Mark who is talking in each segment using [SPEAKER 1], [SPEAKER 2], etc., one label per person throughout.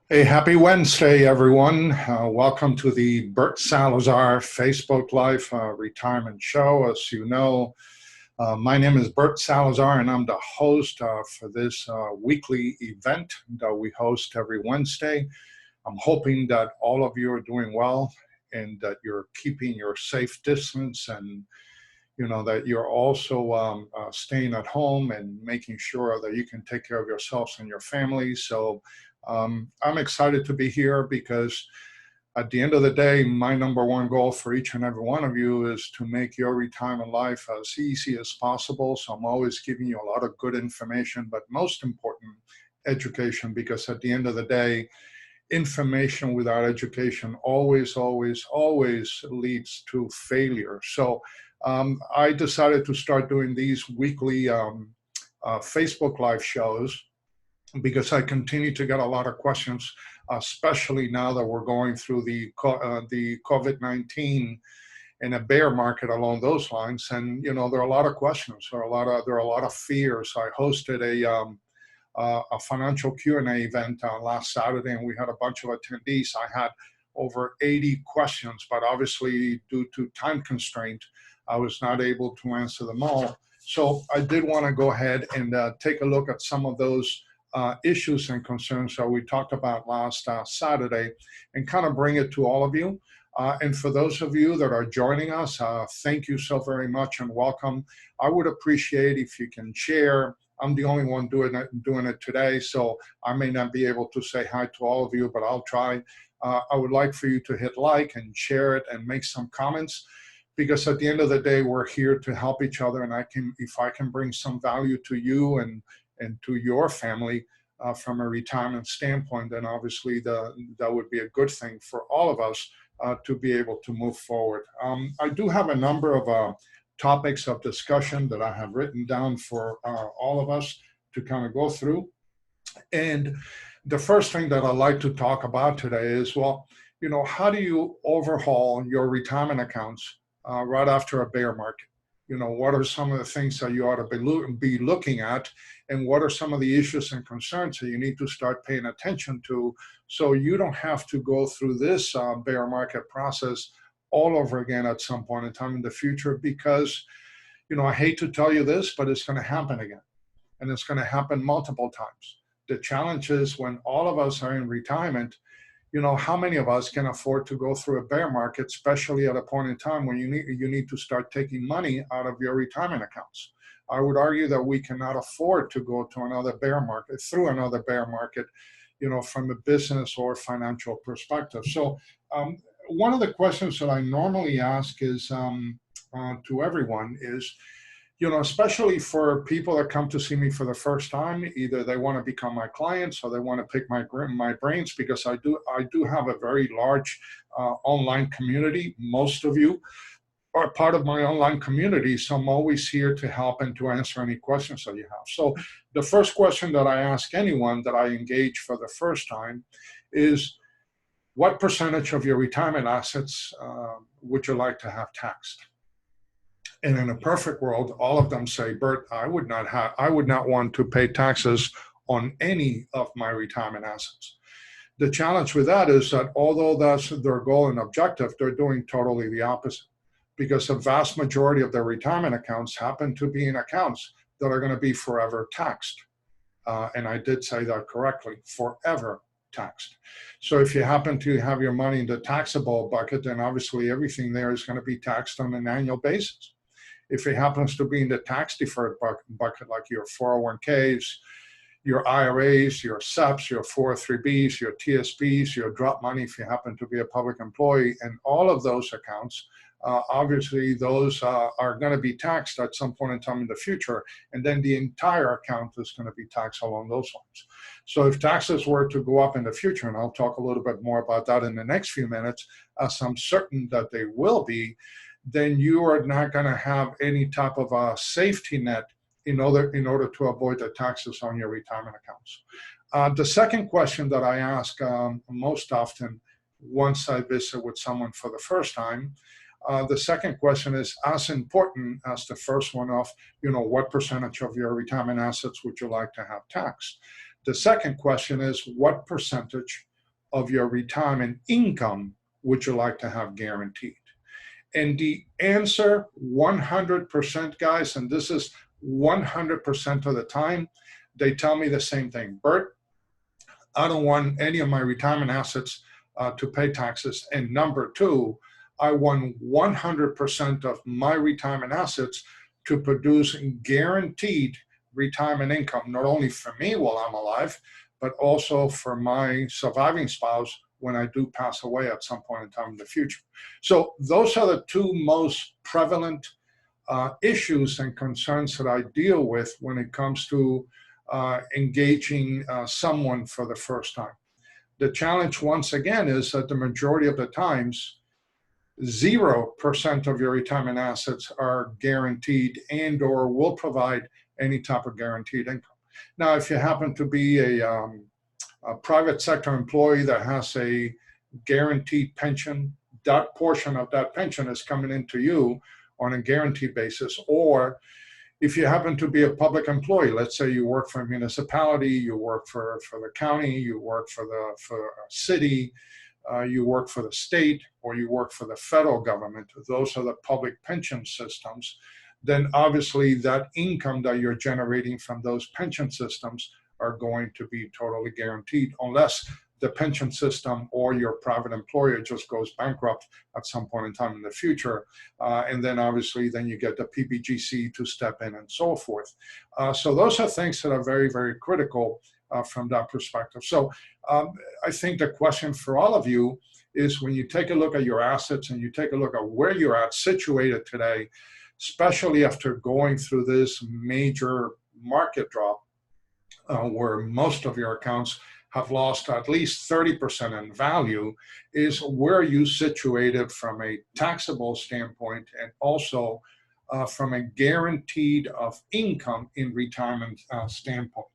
[SPEAKER 1] Hey, happy Wednesday, everyone. Welcome to the Bert Salazar Facebook Live retirement show. As you know, my name is Bert Salazar, and I'm the host for this weekly event that we host every Wednesday. I'm hoping that all of you are doing well and that you're keeping your safe distance and that you're also staying at home and making sure that you can take care of yourselves and your family. So I'm excited to be here because at the end of the day, my number one goal for each and every one of you is to make your retirement life as easy as possible. So I'm always giving you a lot of good information, but most important, education, because at the end of the day, information without education always leads to failure. So I decided to start doing these weekly Facebook Live shows because I continue to get a lot of questions, especially now that we're going through the COVID-19 in a bear market along those lines. And there are a lot of questions, there are a lot of fears. I hosted a financial Q&A event last Saturday, and we had a bunch of attendees. I had over 80 questions, but obviously due to time constraint, I was not able to answer them all. So I did want to go ahead and take a look at some of those issues and concerns that we talked about last Saturday and kind of bring it to all of you. And for those of you that are joining us, thank you so very much and welcome. I would appreciate if you can share. I'm the only one doing it today, so I may not be able to say hi to all of you, but I'll try. I would like for you to hit like and share it and make some comments, because at the end of the day, we're here to help each other, and if I can bring some value to you and to your family from a retirement standpoint, then obviously that would be a good thing for all of us to be able to move forward. I do have a number of topics of discussion that I have written down for all of us to kind of go through. And the first thing that I'd like to talk about today is, well, how do you overhaul your retirement accounts right after a bear market? What are some of the things that you ought to be looking at, and what are some of the issues and concerns that you need to start paying attention to so you don't have to go through this bear market process all over again at some point in time in the future? Because, I hate to tell you this, but it's going to happen again, and it's going to happen multiple times. The challenge is when all of us are in retirement, how many of us can afford to go through a bear market, especially at a point in time when you need to start taking money out of your retirement accounts? I would argue that we cannot afford to go to another bear market, from a business or financial perspective. So one of the questions that I normally ask is to everyone is, especially for people that come to see me for the first time, either they want to become my clients or they want to pick my brains, because I do have a very large online community. Most of you are part of my online community, so I'm always here to help and to answer any questions that you have. So the first question that I ask anyone that I engage for the first time is, what percentage of your retirement assets would you like to have taxed? And in a perfect world, all of them say, Bert, I would not want to pay taxes on any of my retirement assets. The challenge with that is that although that's their goal and objective, they're doing totally the opposite, because the vast majority of their retirement accounts happen to be in accounts that are going to be forever taxed. And I did say that correctly, forever taxed. So if you happen to have your money in the taxable bucket, then obviously everything there is going to be taxed on an annual basis. If it happens to be in the tax deferred bucket, like your 401ks, your IRAs, your SEPs, your 403bs, your TSPs, your drop money if you happen to be a public employee, and all of those accounts, obviously those are going to be taxed at some point in time in the future, and then the entire account is going to be taxed along those lines. So if taxes were to go up in the future, and I'll talk a little bit more about that in the next few minutes, as I'm certain that they will be, then you are not going to have any type of a safety net in order to avoid the taxes on your retirement accounts. The second question that I ask most often once I visit with someone for the first time, the second question is as important as the first one of, what percentage of your retirement assets would you like to have taxed? The second question is, what percentage of your retirement income would you like to have guaranteed? And the answer, 100%, guys, and this is 100% of the time, they tell me the same thing. Bert, I don't want any of my retirement assets to pay taxes. And number two, I want 100% of my retirement assets to produce guaranteed retirement income, not only for me while I'm alive, but also for my surviving spouse when I do pass away at some point in time in the future. So those are the two most prevalent issues and concerns that I deal with when it comes to engaging someone for the first time. The challenge, once again, is that the majority of the times, 0% of your retirement assets are guaranteed and or will provide any type of guaranteed income. Now, if you happen to be a private sector employee that has a guaranteed pension, that portion of that pension is coming into you on a guaranteed basis. Or if you happen to be a public employee, let's say you work for a municipality, you work for the county, you work for a city, you work for the state, or you work for the federal government, those are the public pension systems, then obviously that income that you're generating from those pension systems are going to be totally guaranteed, unless the pension system or your private employer just goes bankrupt at some point in time in the future. And then obviously then you get the PBGC to step in and so forth. So those are things that are very, very critical from that perspective. So I think the question for all of you is, when you take a look at your assets and you take a look at where you're at situated today, especially after going through this major market drop, where most of your accounts have lost at least 30% in value, is where you situated from a taxable standpoint and also from a guaranteed of income in retirement standpoint.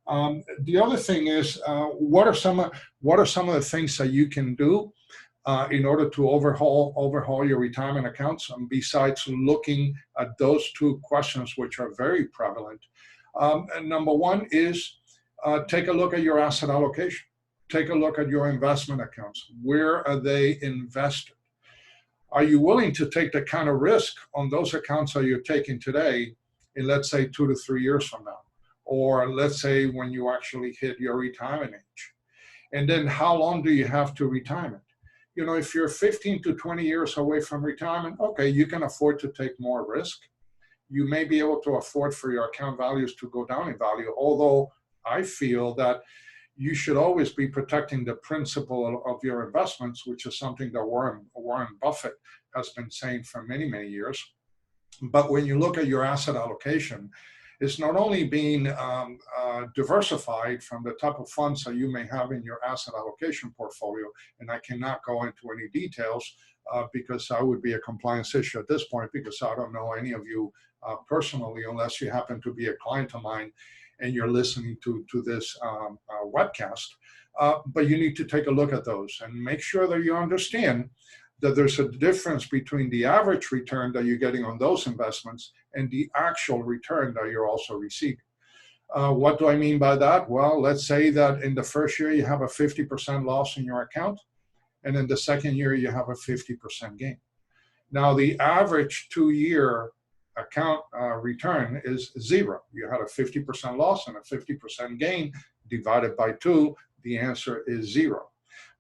[SPEAKER 1] The other thing is, what are some of the things that you can do in order to overhaul your retirement accounts, besides looking at those two questions, which are very prevalent? And number one is take a look at your asset allocation. Take a look at your investment accounts. Where are they invested? Are you willing to take the kind of risk on those accounts that you're taking today in, let's say, 2 to 3 years from now? Or let's say when you actually hit your retirement age? And then how long do you have to retirement? You know, if you're 15 to 20 years away from retirement, okay, you can afford to take more risk. You may be able to afford for your account values to go down in value, although I feel that you should always be protecting the principal of your investments, which is something that Warren Buffett has been saying for many, many years. But when you look at your asset allocation, it's not only being diversified from the type of funds that you may have in your asset allocation portfolio, and I cannot go into any details because that would be a compliance issue at this point, because I don't know any of you personally, unless you happen to be a client of mine and you're listening to this webcast. But you need to take a look at those and make sure that you understand that there's a difference between the average return that you're getting on those investments and the actual return that you're also receiving. What do I mean by that? Well, let's say that in the first year you have a 50% loss in your account, and in the second year you have a 50% gain. Now, the average 2-year account return is 0. You had a 50% loss and a 50% gain divided by 2. The answer is 0.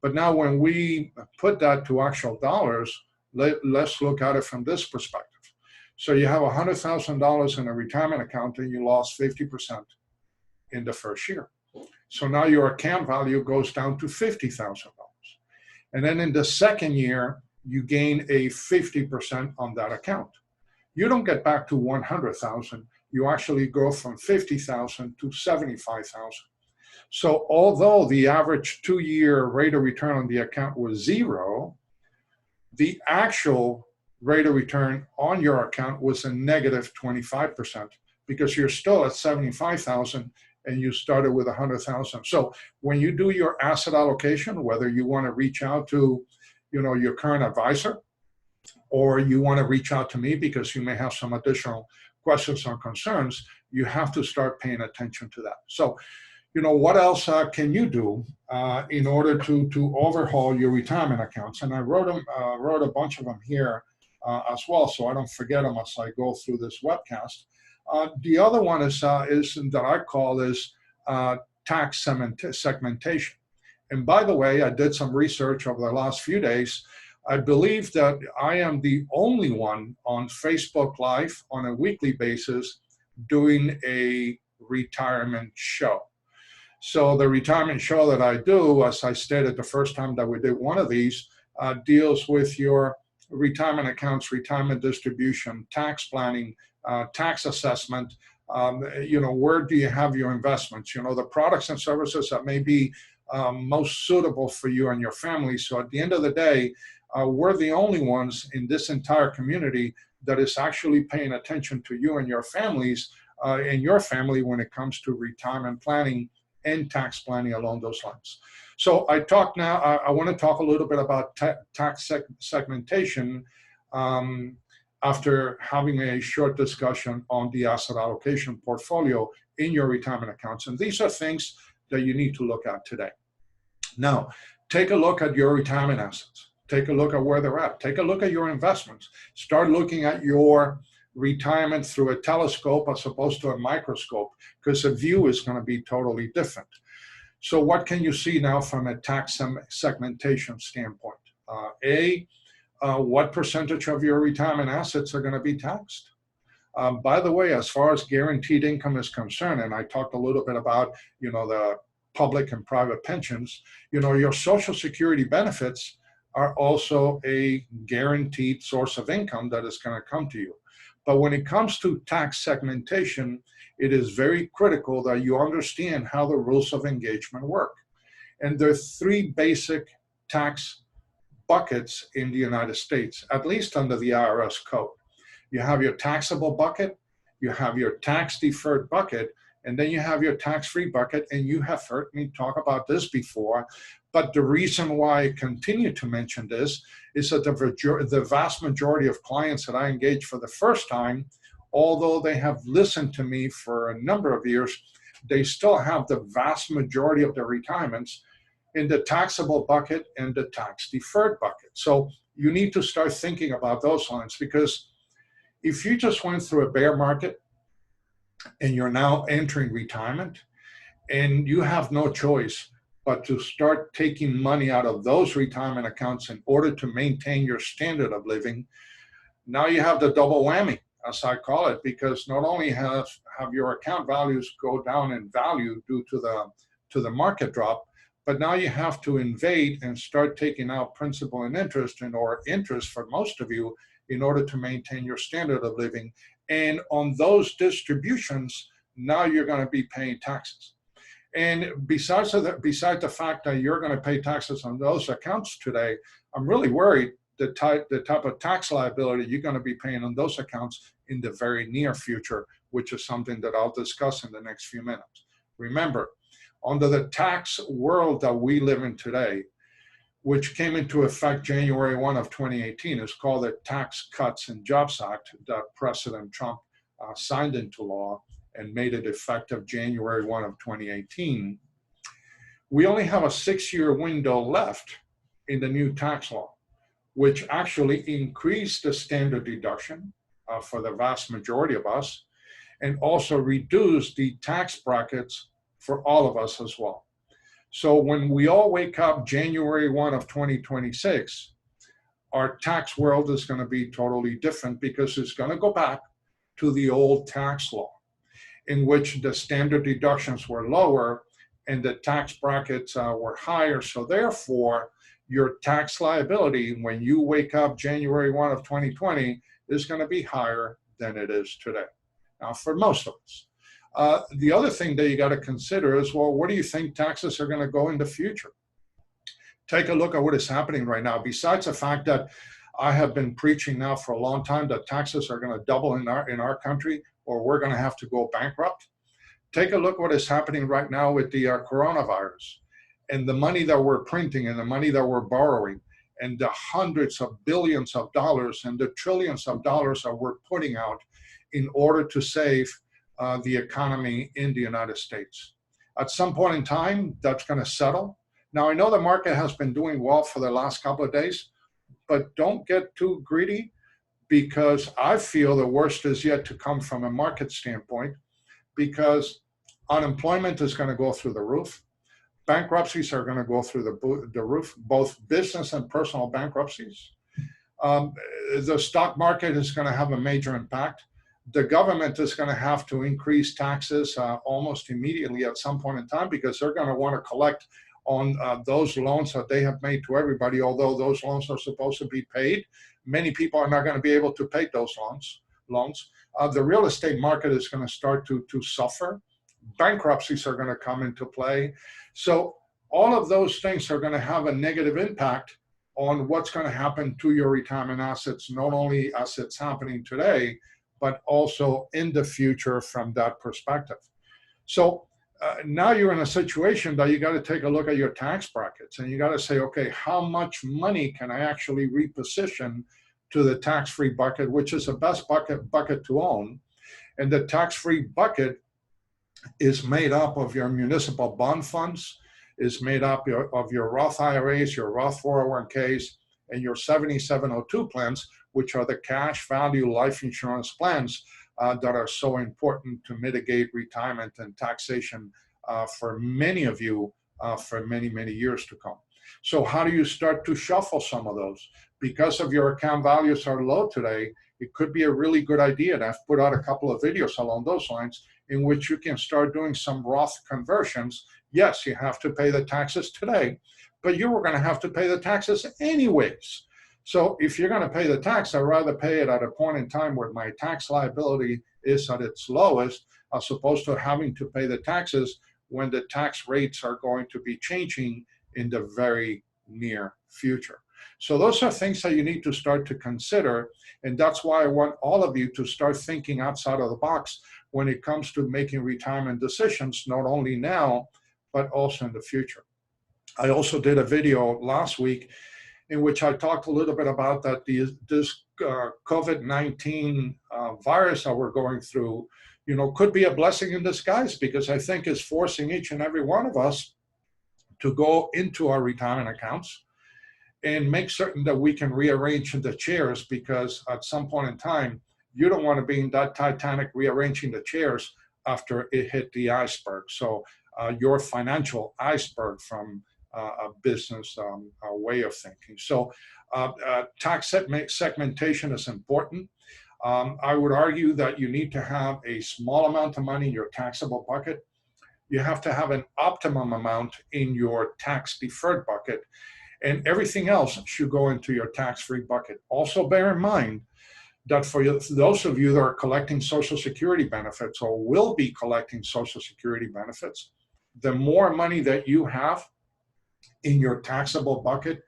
[SPEAKER 1] But now when we put that to actual dollars, let's look at it from this perspective. So you have $100,000 in a retirement account and you lost 50% in the first year. So now your account value goes down to $50,000. And then in the second year, you gain a 50% on that account. You don't get back to 100,000. You actually go from 50,000 to 75,000. So although the average 2-year rate of return on the account was 0, the actual rate of return on your account was a negative 25%, because you're still at 75,000 and you started with 100,000. So when you do your asset allocation, whether you want to reach out to, your current advisor, or you want to reach out to me because you may have some additional questions or concerns, you have to start paying attention to that. So, what else can you do in order to overhaul your retirement accounts? And I wrote a bunch of them here as well, so I don't forget them as I go through this webcast. The other one is that I call is tax segmentation. And by the way, I did some research over the last few days. I believe that I am the only one on Facebook Live on a weekly basis doing a retirement show. So the retirement show that I do, as I stated the first time that we did one of these, deals with your retirement accounts, retirement distribution, tax planning, tax assessment. Where do you have your investments? The products and services that may be most suitable for you and your family. So at the end of the day, we're the only ones in this entire community that is actually paying attention to you and your families and your family when it comes to retirement planning and tax planning along those lines. So I want to talk a little bit about tax segmentation after having a short discussion on the asset allocation portfolio in your retirement accounts. And these are things that you need to look at today. Now, take a look at your retirement assets. Take a look at where they're at. Take a look at your investments. Start looking at your retirement through a telescope as opposed to a microscope, because the view is going to be totally different. So what can you see now from a tax segmentation standpoint? What percentage of your retirement assets are going to be taxed? By the way, as far as guaranteed income is concerned, and I talked a little bit about, the public and private pensions, your Social Security benefits are also a guaranteed source of income that is going to come to you. But when it comes to tax segmentation, it is very critical that you understand how the rules of engagement work. And there are three basic tax buckets in the United States, at least under the IRS code. You have your taxable bucket, you have your tax deferred bucket, and then you have your tax-free bucket. And you have heard me talk about this before, but the reason why I continue to mention this is that the vast majority of clients that I engage for the first time, although they have listened to me for a number of years, they still have the vast majority of their retirements in the taxable bucket and the tax deferred bucket. So you need to start thinking about those lines, because if you just went through a bear market and you're now entering retirement and you have no choice but to start taking money out of those retirement accounts in order to maintain your standard of living, now you have the double whammy, as I call it, because not only have your account values go down in value due to the market drop, but now you have to invade and start taking out principal and interest, or interest for most of you, in order to maintain your standard of living. And on those distributions, now you're going to be paying taxes. And besides the fact that you're going to pay taxes on those accounts today, I'm really worried the type of tax liability you're going to be paying on those accounts in the very near future, which is something that I'll discuss in the next few minutes. Remember, under the tax world that we live in today, which came into effect January 1 of 2018, is called the Tax Cuts and Jobs Act that President Trump signed into law and made it effective January 1 of 2018. We only have a 6-year window left in the new tax law, which actually increased the standard deduction for the vast majority of us, and also reduced the tax brackets for all of us as well. So when we all wake up January 1 of 2026, our tax world is going to be totally different, because it's going to go back to the old tax law, in which the standard deductions were lower and the tax brackets were higher. So therefore, your tax liability when you wake up January 1 of 2020 is going to be higher than it is today. Now, for most of us. The other thing that you got to consider is, well, where do you think taxes are going to go in the future? Take a look at what is happening right now. Besides the fact that I have been preaching now for a long time that taxes are going to double in our country, or we're going to have to go bankrupt. Take a look what is happening right now with the coronavirus, and the money that we're printing and the money that we're borrowing, and the hundreds of billions of dollars and the trillions of dollars that we're putting out in order to save the economy in the United States. At some point in time, that's going to settle. Now, I know the market has been doing well for the last couple of days, but don't get too greedy, because I feel the worst is yet to come from a market standpoint, because unemployment is going to go through the roof. Bankruptcies are going to go through the roof, both business and personal bankruptcies. The stock market is going to have a major impact. The government is going to have to increase taxes almost immediately at some point in time, because they're going to want to collect on those loans that they have made to everybody, although those loans are supposed to be paid. Many people are not going to be able to pay those loans. The real estate market is going to start to suffer. Bankruptcies are going to come into play. So all of those things are going to have a negative impact on what's going to happen to your retirement assets, not only as it's happening today, but also in the future from that perspective. So now you're in a situation that you got to take a look at your tax brackets, and you got to say, okay, how much money can I actually reposition to the tax-free bucket, which is the best bucket to own. And the tax-free bucket is made up of your municipal bond funds, is made up of your Roth IRAs, your Roth 401ks, and your 7702 plans, which are the cash value life insurance plans that are so important to mitigate retirement and taxation for many of you for many, many years to come. So how do you start to shuffle some of those? Because of your account values are low today, it could be a really good idea, and I've put out a couple of videos along those lines in which you can start doing some Roth conversions. Yes, you have to pay the taxes today, but you were going to have to pay the taxes anyways. So if you're going to pay the tax, I'd rather pay it at a point in time where my tax liability is at its lowest, as opposed to having to pay the taxes when the tax rates are going to be changing in the very near future. So those are things that you need to start to consider, and that's why I want all of you to start thinking outside of the box when it comes to making retirement decisions, not only now, but also in the future. I also did a video last week in which I talked a little bit about that this COVID-19 virus that we're going through, could be a blessing in disguise, because I think it's forcing each and every one of us to go into our retirement accounts and make certain that we can rearrange the chairs, because at some point in time, you don't want to be in that Titanic rearranging the chairs after it hit the iceberg. So your financial iceberg from a business way of thinking. So tax segmentation is important. I would argue that you need to have a small amount of money in your taxable bucket. You have to have an optimum amount in your tax deferred bucket, and everything else should go into your tax-free bucket. Also bear in mind that for those of you that are collecting Social Security benefits or will be collecting Social Security benefits, the more money that you have in your taxable bucket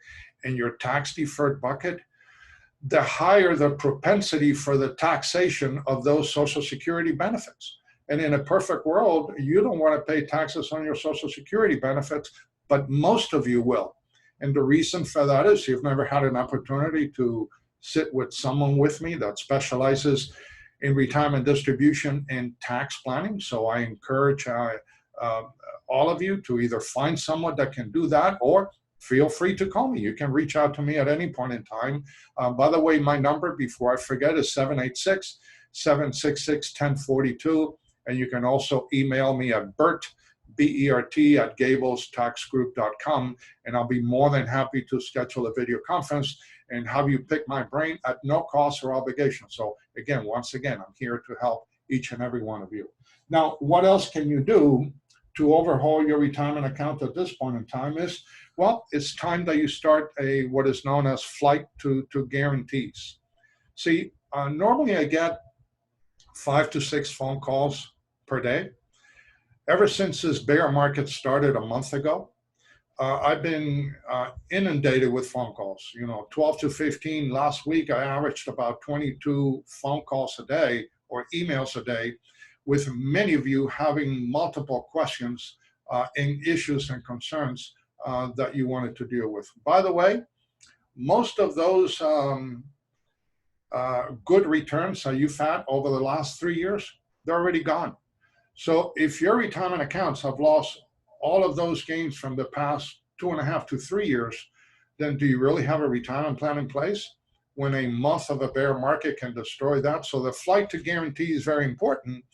[SPEAKER 1] and your tax deferred bucket, the higher the propensity for the taxation of those Social Security benefits. And in a perfect world, you don't want to pay taxes on your Social Security benefits, but most of you will. And the reason for that is you've never had an opportunity to sit with someone with me that specializes in retirement distribution and tax planning. So I encourage all of you to either find someone that can do that, or feel free to call me. You can reach out to me at any point in time. By the way, my number, before I forget, is 786-766-1042. And you can also email me at Bert, B-E-R-T, @GablesTaxGroup.com, and I'll be more than happy to schedule a video conference and have you pick my brain at no cost or obligation. So again, once again, I'm here to help each and every one of you. Now, what else can you do to overhaul your retirement account at this point in time is, well, it's time that you start what is known as flight to guarantees. See, normally I get 5 to 6 phone calls per day. Ever since this bear market started a month ago, I've been inundated with phone calls, 12 to 15. Last week, I averaged about 22 phone calls a day or emails a day, with many of you having multiple questions and issues and concerns that you wanted to deal with. By the way, most of those good returns that you've had over the last 3 years, they're already gone. So if your retirement accounts have lost all of those gains from the past 2.5 to 3 years, then do you really have a retirement plan in place when a month of a bear market can destroy that? So the flight to guarantee is very important,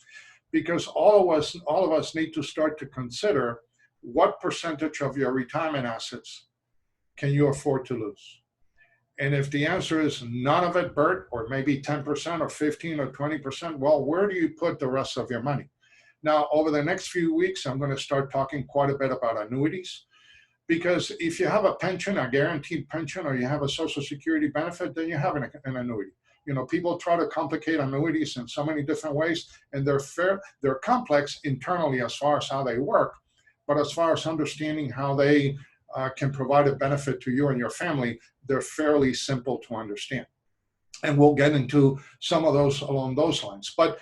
[SPEAKER 1] because all of us need to start to consider what percentage of your retirement assets can you afford to lose. And if the answer is none of it, Bert, or maybe 10% or 15 or 20%, well, where do you put the rest of your money? Now, over the next few weeks, I'm going to start talking quite a bit about annuities, because if you have a pension, a guaranteed pension, or you have a Social Security benefit, then you have an annuity. You know, people try to complicate annuities in so many different ways, and they're complex internally as far as how they work, but as far as understanding how they can provide a benefit to you and your family, they're fairly simple to understand. And we'll get into some of those along those lines. But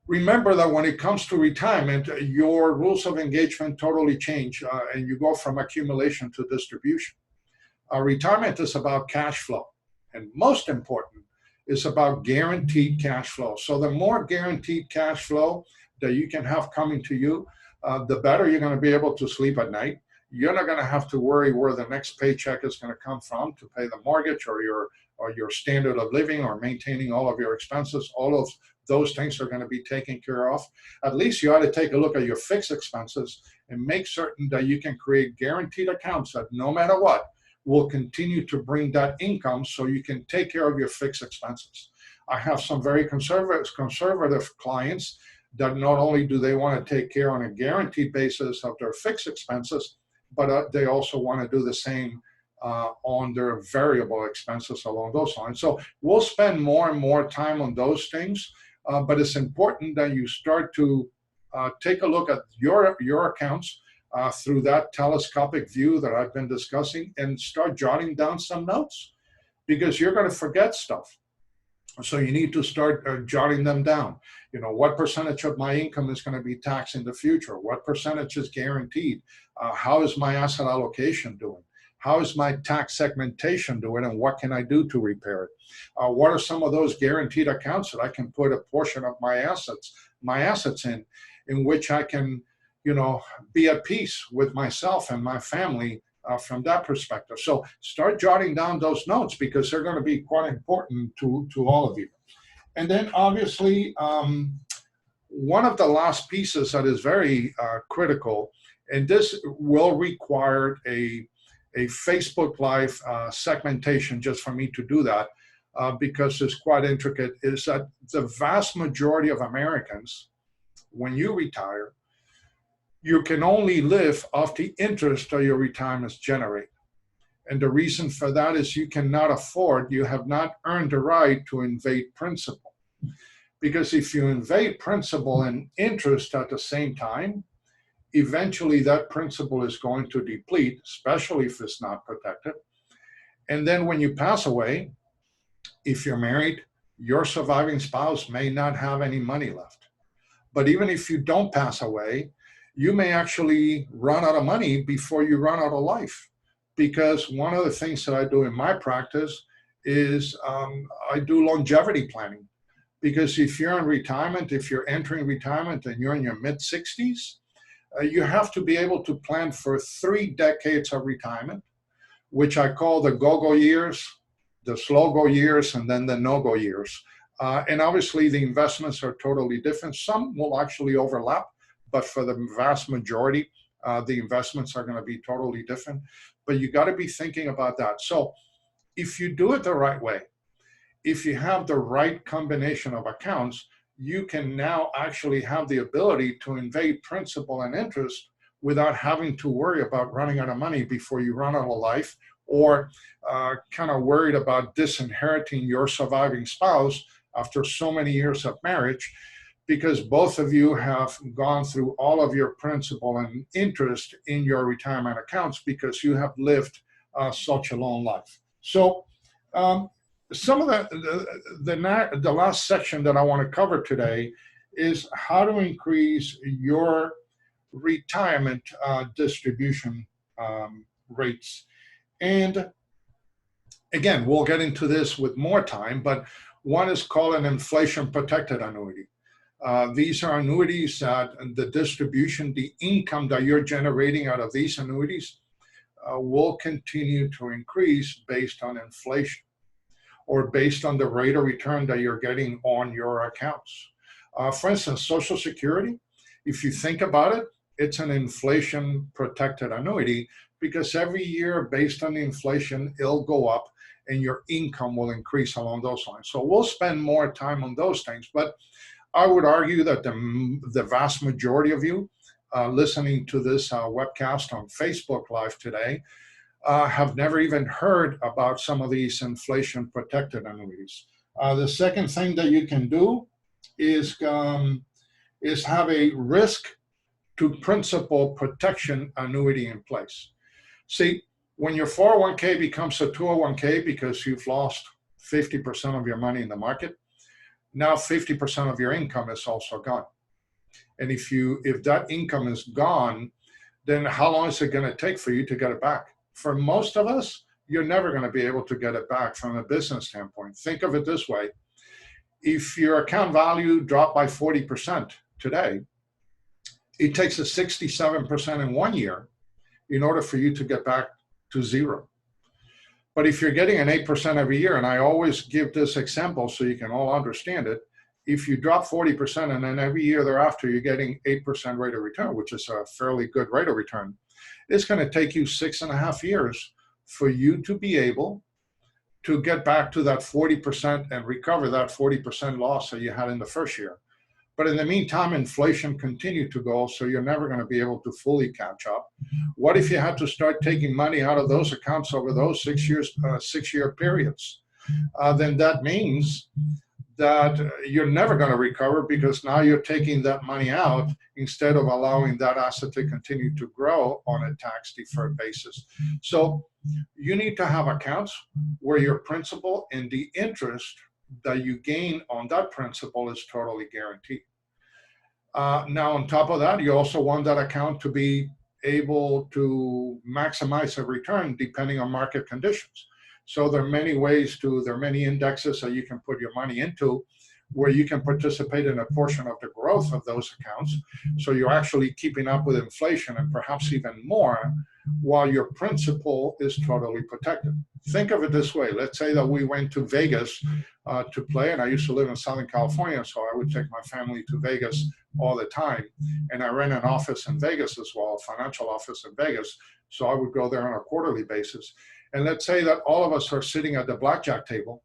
[SPEAKER 1] remember that when it comes to retirement, your rules of engagement totally change, and you go from accumulation to distribution. Retirement is about cash flow, and most important, is about guaranteed cash flow. So the more guaranteed cash flow that you can have coming to you, the better you're going to be able to sleep at night. You're not going to have to worry where the next paycheck is going to come from to pay the mortgage or your standard of living or maintaining all of your expenses. All of those things are going to be taken care of. At least you ought to take a look at your fixed expenses and make certain that you can create guaranteed accounts that no matter what will continue to bring that income so you can take care of your fixed expenses. I have some very conservative clients that not only do they want to take care on a guaranteed basis of their fixed expenses, but they also want to do the same on their variable expenses along those lines. So we'll spend more and more time on those things, but it's important that you start to take a look at your accounts through that telescopic view that I've been discussing, and start jotting down some notes, because you're going to forget stuff. So you need to start jotting them down. You know, what percentage of my income is going to be taxed in the future? What percentage is guaranteed? How is my asset allocation doing? How is my tax segmentation doing, and what can I do to repair it? What are some of those guaranteed accounts that I can put a portion of my assets in which I can, you know, be at peace with myself and my family from that perspective. So start jotting down those notes, because they're going to be quite important to all of you. And then obviously, one of the last pieces that is very critical, and this will require a Facebook Live segmentation just for me to do that, because it's quite intricate, is that the vast majority of Americans, when you retire, you can only live off the interest that your retirements generate. And the reason for that is you have not earned the right to invade principal. Because if you invade principal and interest at the same time, eventually that principal is going to deplete, especially if it's not protected. And then when you pass away, if you're married, your surviving spouse may not have any money left. But even if you don't pass away, you may actually run out of money before you run out of life. Because one of the things that I do in my practice is I do longevity planning. Because if you're in retirement, if you're entering retirement and you're in your mid-60s, you have to be able to plan for 3 decades of retirement, which I call the go-go years, the slow-go years, and then the no-go years. And obviously the investments are totally different. Some will actually overlap, but for the vast majority, the investments are going to be totally different. But you got to be thinking about that. So if you do it the right way, if you have the right combination of accounts, you can now actually have the ability to invade principal and interest without having to worry about running out of money before you run out of life, or kind of worried about disinheriting your surviving spouse after so many years of marriage, because both of you have gone through all of your principal and interest in your retirement accounts because you have lived such a long life. So some of the last section that I want to cover today is how to increase your retirement distribution rates. And again, we'll get into this with more time, but one is called an inflation protected annuity. These are annuities that the distribution, the income that you're generating out of these annuities will continue to increase based on inflation or based on the rate of return that you're getting on your accounts. For instance, Social Security, if you think about it, it's an inflation protected annuity because every year based on the inflation, it'll go up and your income will increase along those lines. So we'll spend more time on those things, but I would argue that the vast majority of you listening to this webcast on Facebook Live today have never even heard about some of these inflation protected annuities. The second thing that you can do is have a risk to principal protection annuity in place. See, when your 401k becomes a 201k because you've lost 50% of your money in the market, now 50% of your income is also gone. And if that income is gone, then how long is it going to take for you to get it back? For most of us, you're never going to be able to get it back from a business standpoint. Think of it this way. If your account value dropped by 40% today, it takes a 67% in 1 year in order for you to get back to zero. But if you're getting an 8% every year, and I always give this example so you can all understand it, if you drop 40% and then every year thereafter you're getting 8% rate of return, which is a fairly good rate of return, it's going to take you 6.5 years for you to be able to get back to that 40% and recover that 40% loss that you had in the first year. But in the meantime, inflation continued to go, so you're never going to be able to fully catch up. What if you had to start taking money out of those accounts over those 6 years, 6-year periods? Then that means that you're never going to recover because now you're taking that money out instead of allowing that asset to continue to grow on a tax-deferred basis. So you need to have accounts where your principal and the interest that you gain on that principal is totally guaranteed. Now, on top of that, you also want that account to be able to maximize a return depending on market conditions. So there are many indexes that you can put your money into where you can participate in a portion of the growth of those accounts. So you're actually keeping up with inflation and perhaps even more while your principal is totally protected. Think of it this way. Let's say that we went to Vegas to play, and I used to live in Southern California, so I would take my family to Vegas all the time. And I ran an office in Vegas as well, a financial office in Vegas. So I would go there on a quarterly basis. And let's say that all of us are sitting at the blackjack table,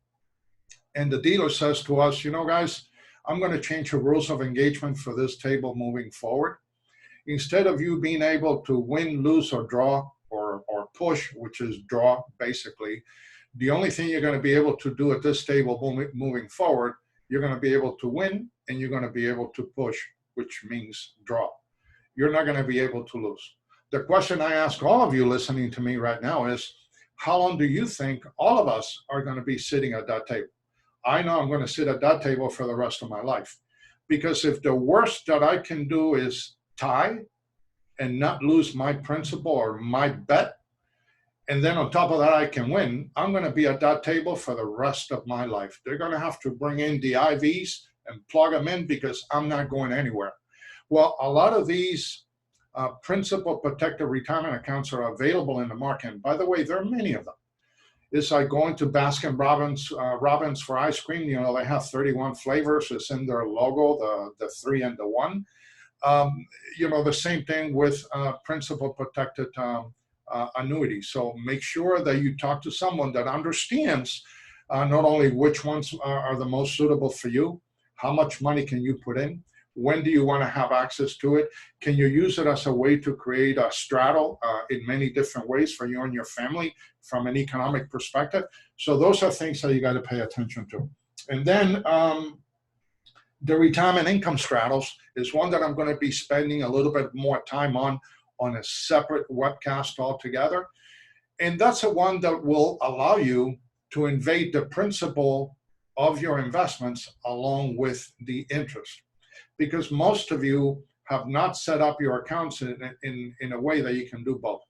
[SPEAKER 1] and the dealer says to us, you know, guys, I'm going to change the rules of engagement for this table moving forward. Instead of you being able to win, lose, or draw, or push, which is draw basically, the only thing you're going to be able to do at this table moving forward, you're going to be able to win and you're going to be able to push, which means draw. You're not going to be able to lose. The question I ask all of you listening to me right now is, how long do you think all of us are going to be sitting at that table? I know I'm going to sit at that table for the rest of my life. Because if the worst that I can do is tie and not lose my principal or my bet, and then on top of that I can win, I'm going to be at that table for the rest of my life. They're going to have to bring in the IVs and plug them in because I'm not going anywhere. Well, a lot of these principal protected retirement accounts are available in the market. And by the way, there are many of them. It's like going to Baskin Robbins for ice cream. You know, they have 31 flavors. It's in their logo, the 3 and the 1. You know, the same thing with principal protected annuities. So make sure that you talk to someone that understands not only which ones are the most suitable for you, how much money can you put in, when do you want to have access to it, can you use it as a way to create a straddle in many different ways for you and your family from an economic perspective. So those are things that you got to pay attention to. And then the retirement income straddles is one that I'm going to be spending a little bit more time on a separate webcast altogether. And that's the one that will allow you to invade the principal of your investments along with the interest. Because most of you have not set up your accounts in a way that you can do both.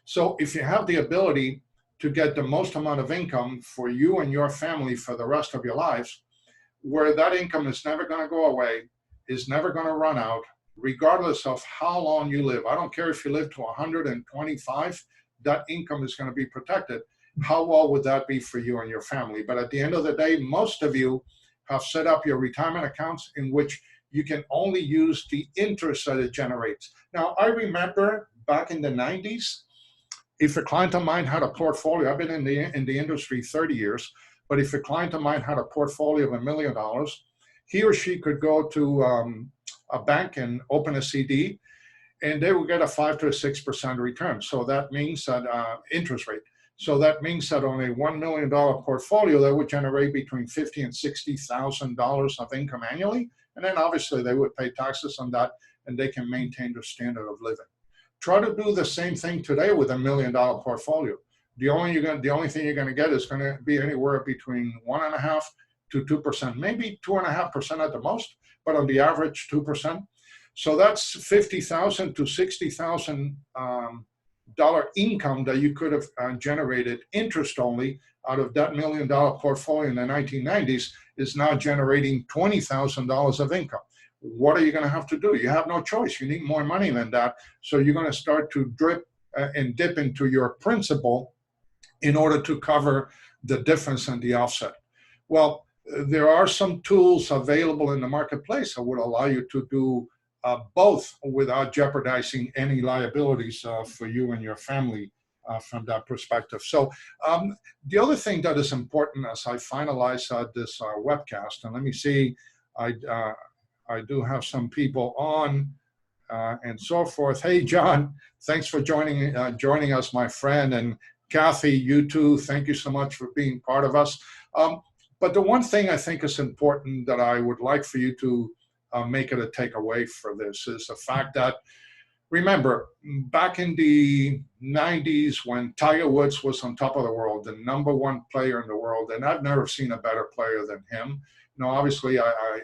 [SPEAKER 1] So if you have the ability to get the most amount of income for you and your family for the rest of your lives, where that income is never going to go away, is never going to run out, regardless of how long you live. I don't care if you live to 125, that income is going to be protected. How well would that be for you and your family? But at the end of the day, most of you have set up your retirement accounts in which you can only use the interest that it generates. Now, I remember back in the 90s, if a client of mine had a portfolio, I've been in the industry 30 years, but if a client of mine had a portfolio of $1 million, he or she could go to a bank and open a CD, and they would get a 5 to 6% return. So that means that interest rate. So that means that on a $1 million portfolio, that would generate between $50,000 and $60,000 of income annually. And then obviously they would pay taxes on that, and they can maintain their standard of living. Try to do the same thing today with a $1 million portfolio. The only thing you're going to get is going to be anywhere between 1.5% to 2%, maybe 2.5% at the most, but on the average 2%. So that's $50,000 to $60,000 income that you could have generated interest only out of that $1 million portfolio in the 1990s is now generating $20,000 of income. What are you going to have to do? You have no choice. You need more money than that. So you're going to start to drip and dip into your principal in order to cover the difference and the offset. Well, there are some tools available in the marketplace that would allow you to do both without jeopardizing any liabilities for you and your family from that perspective. So the other thing that is important as I finalize this webcast, and let me see, I do have some people on and so forth. Hey, John, thanks for joining us, my friend. And Kathy, you too, thank you so much for being part of us. But the one thing I think is important that I would like for you to make it a takeaway for this is the fact that, remember, back in the 90s when Tiger Woods was on top of the world, the #1 player in the world, and I've never seen a better player than him. You know, obviously I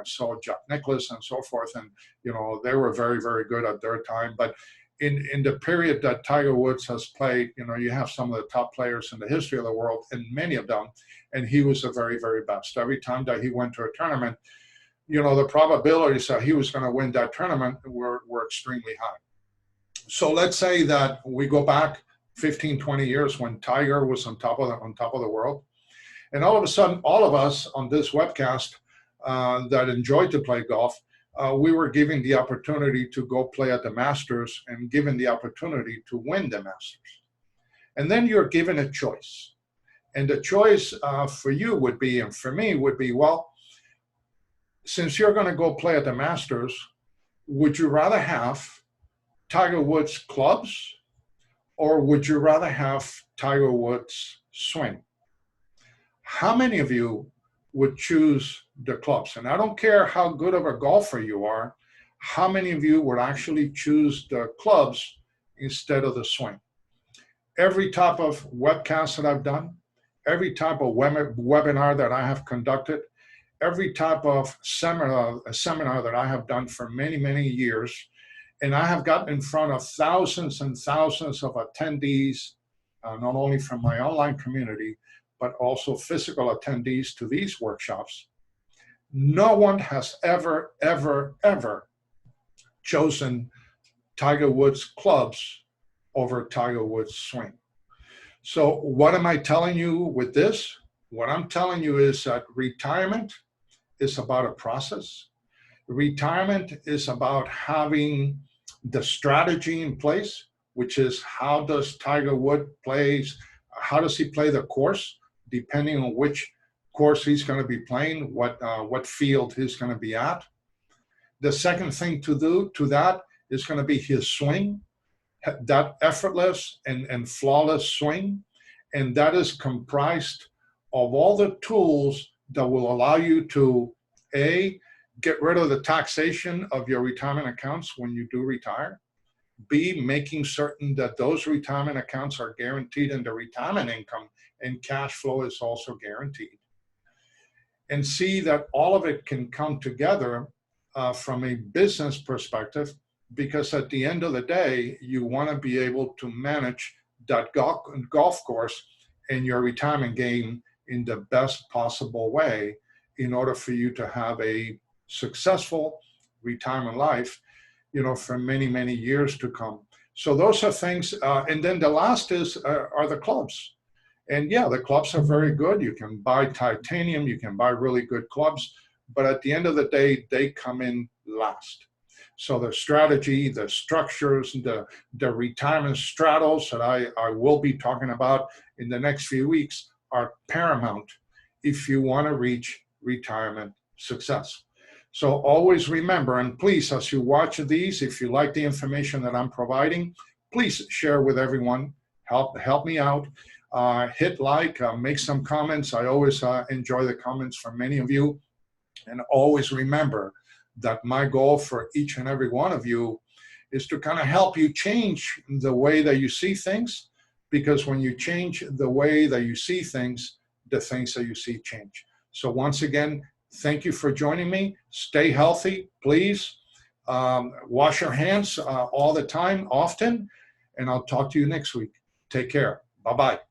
[SPEAKER 1] saw Jack Nicklaus and so forth, and, you know, they were very, very good at their time. But in the period that Tiger Woods has played, you know, you have some of the top players in the history of the world, and many of them, and he was the very, very best. Every time that he went to a tournament, you know, the probabilities that he was going to win that tournament were extremely high. So let's say that we go back 15, 20 years when Tiger was on top of the world. And all of a sudden, all of us on this webcast that enjoyed to play golf, we were given the opportunity to go play at the Masters and given the opportunity to win the Masters. And then you're given a choice. And the choice for you would be, and for me would be, well, since you're going to go play at the Masters, would you rather have Tiger Woods clubs, or would you rather have Tiger Woods swing? How many of you would choose the clubs? And I don't care how good of a golfer you are, how many of you would actually choose the clubs instead of the swing? Every type of webcast that I've done, every type of webinar that I have conducted, every type of seminar that I have done for many, many years, and I have gotten in front of thousands and thousands of attendees, not only from my online community, but also physical attendees to these workshops. No one has ever, ever, ever chosen Tiger Woods clubs over Tiger Woods swing. So what am I telling you with this? What I'm telling you is that retirement is about a process. Retirement is about having the strategy in place, which is how does Tiger Woods plays, how does he play the course, depending on which course he's going to be playing, what field he's going to be at. The second thing to do to that is going to be his swing, that effortless and flawless swing, and that is comprised of all the tools that will allow you to, A, get rid of the taxation of your retirement accounts when you do retire, B, making certain that those retirement accounts are guaranteed in the retirement income and cash flow is also guaranteed, and C, that all of it can come together from a business perspective, because at the end of the day, you want to be able to manage that golf course and your retirement game in the best possible way in order for you to have a successful retirement life, for many, many years to come. So those are things. And then the last are the clubs. And yeah, the clubs are very good. You can buy titanium, you can buy really good clubs, but at the end of the day, they come in last. So the strategy, the structures, the retirement straddles that I will be talking about in the next few weeks are paramount if you want to reach retirement success. So always remember, and please, as you watch these, if you like the information that I'm providing, please share with everyone. Help me out. Hit like, make some comments. I always enjoy the comments from many of you. And always remember that my goal for each and every one of you is to kind of help you change the way that you see things, because when you change the way that you see things, the things that you see change. So once again, thank you for joining me. Stay healthy, please. Wash your hands all the time, often, and I'll talk to you next week. Take care. Bye-bye.